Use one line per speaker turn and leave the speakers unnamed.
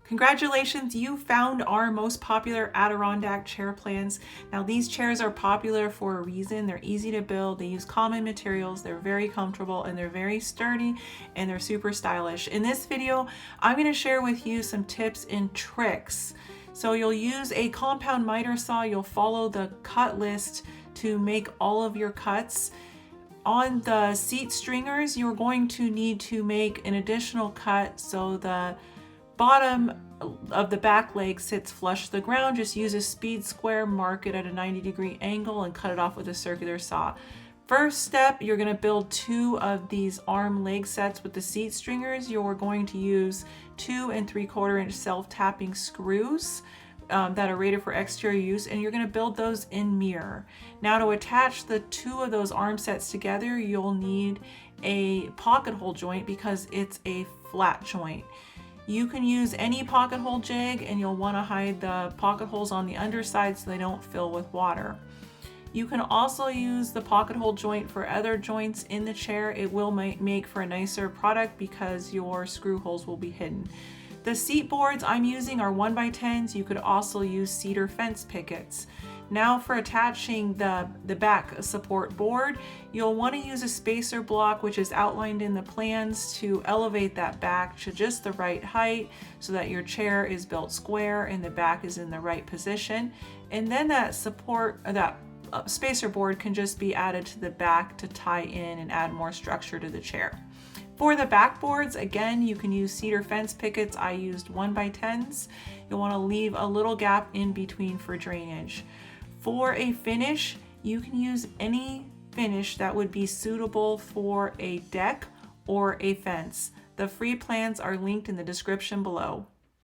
Congratulations, you found our most popular Adirondack chair plans. Now these chairs are popular for a reason. They're easy to build, they use common materials, they're very comfortable, and they're very sturdy, and they're super stylish. In this video, I'm going to share with you some tips and tricks. So you'll use a compound miter saw, you'll follow the cut list to make all of your cuts. On the seat stringers, you're going to need to make an additional cut so the bottom of the back leg sits flush to the ground. Just use a speed square, mark it at a 90-degree angle, and cut it off with a circular saw. First step, you're going to build 2 of these arm leg sets with the seat stringers. You're going to use 2 3/4 inch self-tapping screws that are rated for exterior use, and you're going to build those in mirror. Now to attach the 2 of those arm sets together, you'll need a pocket hole joint because it's a flat joint. You can use any pocket hole jig, and you'll want to hide the pocket holes on the underside so they don't fill with water. You can also use the pocket hole joint for other joints in the chair. It will make for a nicer product because your screw holes will be hidden. The seat boards I'm using are 1x10s. You could also use cedar fence pickets. Now for attaching the back support board, you'll want to use a spacer block, which is outlined in the plans, to elevate that back to just the right height so that your chair is built square and the back is in the right position. And then that spacer board can just be added to the back to tie in and add more structure to the chair. For the backboards, again, you can use cedar fence pickets. I used 1x10s. You'll want to leave a little gap in between for drainage. For a finish, you can use any finish that would be suitable for a deck or a fence. The free plans are linked in the description below.